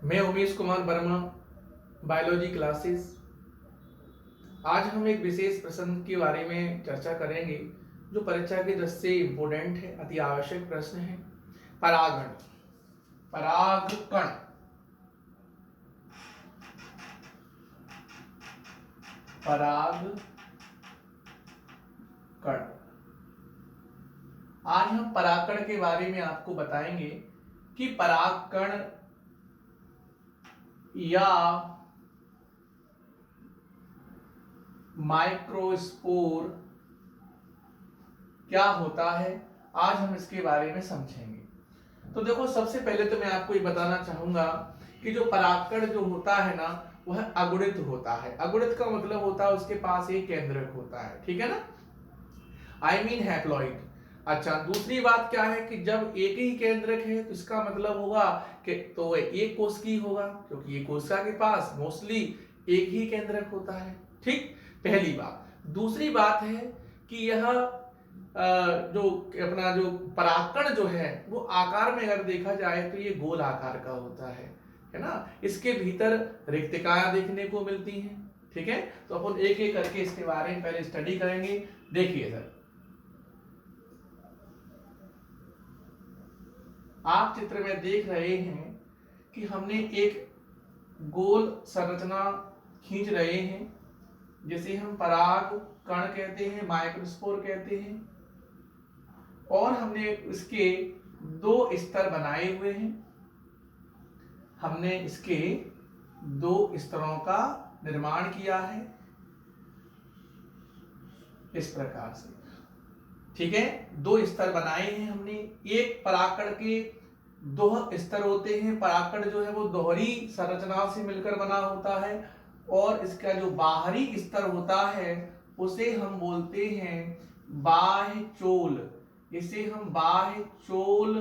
मैं Umesh Kumar Verma, biology classes. आज हम एक विशेष प्रश्न के बारे में चर्चा करेंगे जो परीक्षा की दृष्टि से इम्पोर्टेंट है, अति आवश्यक प्रश्न है। परागण, परागकण, परागकण। आज हम परागकण के बारे में आपको बताएंगे कि परागकण या माइक्रोस्पोर क्या होता है। आज हम इसके बारे में समझेंगे। तो देखो, सबसे पहले तो मैं आपको ये बताना चाहूंगा कि जो परागकण जो होता है ना, वह अगुणित होता है। अगुणित का मतलब होता है उसके पास एक केंद्रक होता है, ठीक है ना, आई मीन हैप्लॉइड। अच्छा, दूसरी बात क्या है कि जब एक ही केंद्रक है तो इसका मतलब होगा कि तो एक कोशिकी होगा, क्योंकि एक कोशिका के पास मोस्टली एक ही केंद्रक होता है। ठीक, पहली बात। दूसरी बात है कि यह जो अपना जो परागकण जो है वो आकार में अगर देखा जाए तो ये गोल आकार का होता है ना। इसके भीतर रिक्तिकाएं देखने को मिलती हैं। ठीक है, तो अपन एक एक करके इसके बारे में पहले स्टडी करेंगे। देखिए सर, आप चित्र में देख रहे हैं कि हमने एक गोल संरचना खींच रहे हैं, जिसे हम पराग कण कहते हैं, माइक्रोस्पोर कहते हैं, और हमने इसके दो स्तर बनाए हुए हैं। हमने इसके दो स्तरों का निर्माण किया है इस प्रकार से। ठीक है, दो स्तर बनाए हैं हमने। एक परागकण के दो स्तर होते हैं। परागकण जो है वो दोहरी संरचना से मिलकर बना होता है, और इसका जो बाहरी स्तर होता है उसे हम बोलते हैं बाह्य चोल। इसे हम बाह्य चोल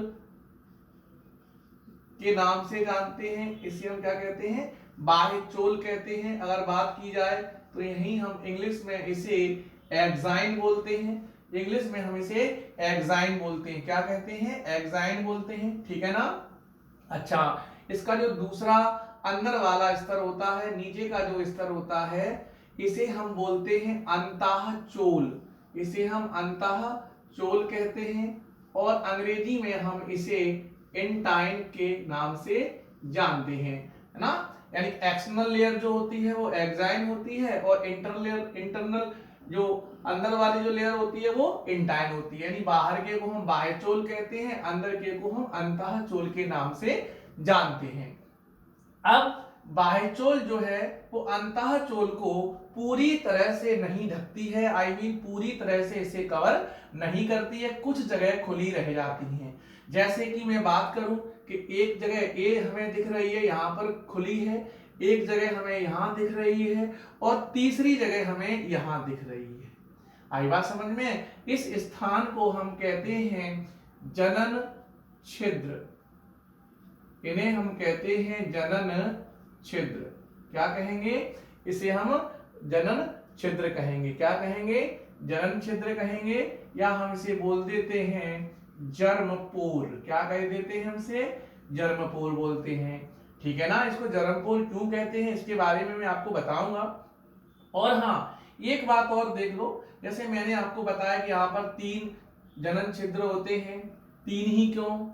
के नाम से जानते हैं। इसे हम क्या कहते हैं? बाह्य चोल कहते हैं। अगर बात की जाए तो यही हम इंग्लिश में इसे एक्साइन बोलते हैं। इंग्लिश में हम इसे एक्साइन बोलते हैं। क्या कहते हैं? एक्साइन बोलते हैं। ठीक है ना। अच्छा, इसका जो दूसरा अंदर वाला स्तर होता है, नीचे का जो स्तर होता है, इसे हम बोलते हैं अंतःचोल। इसे हम अंतःचोल कहते हैं, और अंग्रेजी में हम इसे इंटाइन के नाम से जानते हैं, है ना। यानी एक्सटर्नल लेयर जो होती है वो एक्साइन होती है, और इंटरनल जो अंदर वाली जो लेयर होती है वो इंटाइन होती है। यानी बाहर के को हम बाह्य चोल कहते हैं, अंदर के को हम अंतःचोल के नाम से जानते हैं। अब बाह्यचोल जो है वो अंतःचोल को पूरी तरह से नहीं ढकती है, आई मीन पूरी तरह से इसे कवर नहीं करती है। कुछ जगह खुली रह जाती हैं। जैसे कि मैं बात करूं कि एक जगह ए हमें दिख रही है, यहां पर खुली है, एक जगह हमें यहां दिख रही है, और तीसरी जगह हमें यहां दिख रही है। आई बात समझ में? इस स्थान को हम कहते हैं जनन छिद्र। इन्हें हम कहते हैं जनन छिद्र। क्या कहेंगे? इसे हम जनन छिद्र कहेंगे। क्या कहेंगे? जनन छिद्र कहेंगे, या हम इसे बोल देते हैं जर्मपोर। क्या कह देते हैं? हमसे जर्मपोर बोलते हैं। ठीक है ना। इसको जर्मपोर क्यों कहते हैं इसके बारे में मैं आपको बताऊंगा। और हाँ, एक बात और देख लो, जैसे मैंने आपको बताया कि यहाँ पर 3 जनन छिद्र होते हैं। 3 ही क्यों?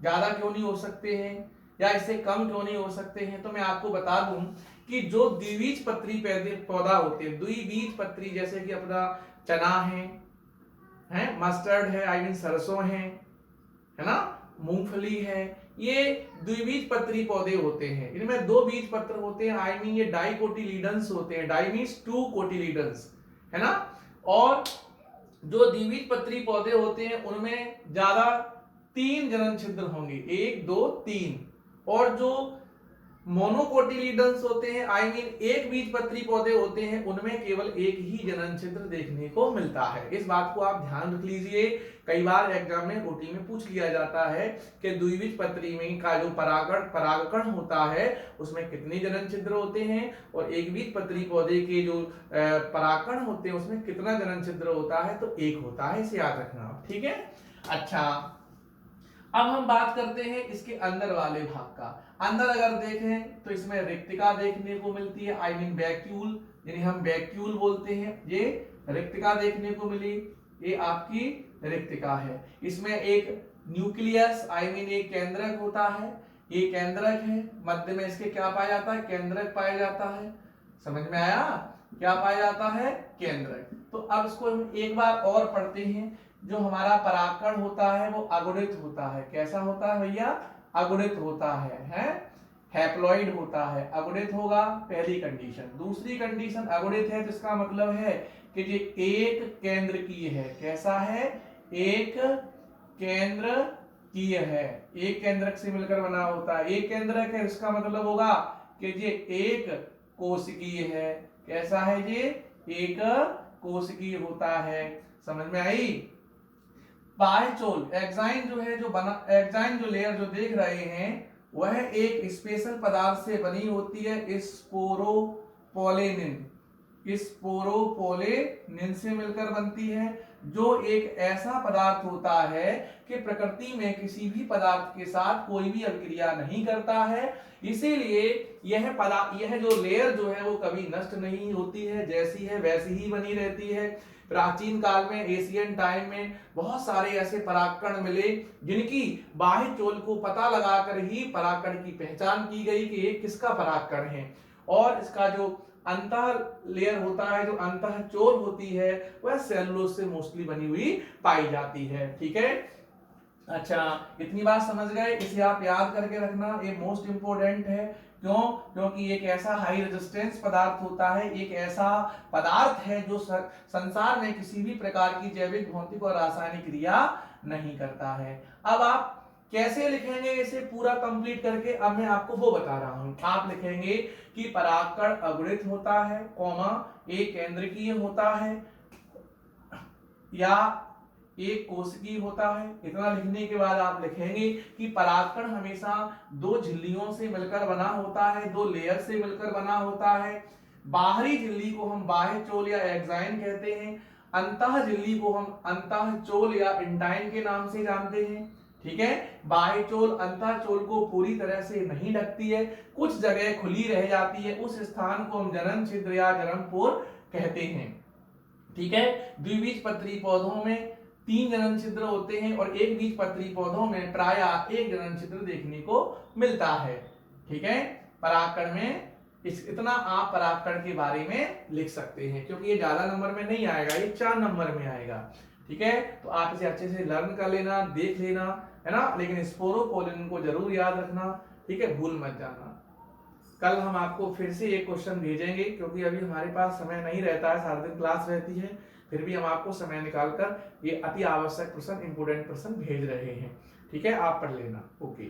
ज्यादा क्यों नहीं हो सकते हैं, या इससे कम क्यों नहीं हो सकते हैं? तो मैं आपको बता दूं कि जो द्विबीजपत्री पौधा होते हैं, द्विबीजपत्री, जैसे कि अपना चना है मस्टर्ड है, आई मीन सरसों है ना, मूंगफली है, ये द्विबीजपत्री पौधे होते हैं। इनमें 2 बीज पत्र होते हैं, आई मीन ये डाइकोटिलीडन्स होते हैं। डाई मीन्स 2 कोटिलीडन्स, है ना। और जो द्विबीजपत्री पौधे होते हैं उनमें ज्यादा 3 जनन छिद्र होंगे, 1 2 3। और जो मोनोकोटिलीडन्स होते हैं, आई मीन एक बीजपत्री पौधे होते हैं, उनमें केवल एक ही जनन छिद्र देखने को मिलता है। इस बात को आप ध्यान रख लीजिए। कई बार एग्जाम में ओटी में पूछ लिया जाता है कि द्विबीजपत्री में का जो परागकण होता है उसमें कितने जनन छिद्र होते हैं, और एक बीजपत्री पौधे के जो परागकण होते हैं उसमें कितना जनन छिद्र होता है, तो 1 होता है। इसे याद रखना, ठीक है। अच्छा, अब हम बात करते हैं इसके अंदर वाले भाग का। अंदर अगर देखें तो इसमें रिक्तिका देखने को मिलती है, आई मीन वैक्यूल, यानी हम वैक्यूल बोलते हैं, ये रिक्तिका देखने को मिली, ये आपकी रिक्तिका है। इसमें एक न्यूक्लियस आई मीन एक केंद्रक होता है, ये केंद्रक है, मध्य में इसके क्या पाया जाता है, केंद्रक पाया जाता है। समझ में आया, क्या पाया जाता है, केंद्रक। तो अब इसको हम एक बार और पढ़ते हैं। जो हमारा परागकण होता है वो अगुणित होता है। कैसा होता है भैया, अगुणित होता है, हैप्लॉइड होता है, अगुणित होगा, पहली कंडीशन। दूसरी कंडीशन अगुणित है तो इसका मतलब है कि ये एक केंद्रकीय है। कैसा है, एक केंद्रकीय है, एक केंद्रक से मिलकर बना होता है। एक केंद्रक है इसका मतलब होगा कि ये एक कोशिकीय है। कैसा है, ये एक कोशिकीय होता है। समझ में आई। बाह्यचोल एक्साइन जो है, जो बना एक्साइन जो लेयर जो देख रहे हैं वह एक स्पेशल पदार्थ से बनी होती है, स्पोरोपोलेनिन। स्पोरोपोलेनिन से मिलकर बनती है, जो एक ऐसा पदार्थ होता है कि प्रकृति में किसी भी पदार्थ के साथ कोई भी अभिक्रिया नहीं करता है। इसीलिए यह जो लेयर जो है वो कभी नष्ट नहीं होती है, जैसी है वैसी ही बनी रहती है। प्राचीन काल में, एशियन टाइम में बहुत सारे ऐसे परागकण मिले जिनकी बाह्य चोल को पता लगाकर ही परागकण की पहचान की गई कि ये किसका परागकण है। और इसका जो अंतः लेयर होता है, जो अंतः चोल होती है, वह सेलुलोज से मोस्टली बनी हुई पाई जाती है। ठीक है, अच्छा इतनी बात समझ गए, इसे आप याद करके रखना, ये मोस्ट इंपोर्टेंट है। क्यों, क्योंकि एक ऐसा हाई रेजिस्टेंस पदार्थ होता है, एक ऐसा पदार्थ है जो संसार में किसी भी प्रकार की जैविक, भौतिक और रासायनिक क्रिया नहीं करता है। अब आप कैसे लिखेंगे इसे पूरा कंप्लीट करके, अब मैं आपको वो बता रहा हूं। आप लिखेंगे कि परागकण अगुणित होता है, कॉमा एक केंद्रकीय होता है या एक कोशिकीय होता है। इतना लिखने के बाद आप लिखेंगे कि परागकण हमेशा दो झिल्लियों से मिलकर बना होता है, दो लेयर से मिलकर बना होता है। बाहरी झिल्ली को हम बाह्यचोल या एक्साइन कहते हैं, अंतः झिल्ली को हम अंतःचोल या इंटाइन के नाम से जानते हैं। ठीक है, बाह्यचोल अंतःचोल को पूरी तरह से नहीं ढकती है, कुछ जगह खुली रह जाती है, उस स्थान को हम जनन छिद्र या जन्मपोर कहते हैं। ठीक है, द्विबीजपत्री पौधों में 3 जनन छिद्र होते हैं और एक बीजपत्री पौधों में प्रायः एक जनन छिद्र देखने को मिलता है। ठीक है, परागकण में इतना आप परागकण के बारे में लिख सकते हैं, क्योंकि ये ज्यादा नंबर में नहीं आएगा, ये 4 नंबर में आएगा। ठीक है, तो आप इसे अच्छे से लर्न कर लेना, देख लेना, है ना, लेकिन स्पोरोपोलेनिन को जरूर याद रखना। ठीक है, भूल मत जाना। कल हम आपको फिर से एक क्वेश्चन भेजेंगे, क्योंकि अभी हमारे पास समय नहीं रहता है, सारा दिन क्लास रहती है, फिर भी हम आपको समय निकालकर ये अति आवश्यक प्रश्न, इंपोर्टेंट प्रश्न भेज रहे हैं। ठीक है, आप पढ़ लेना। ओके।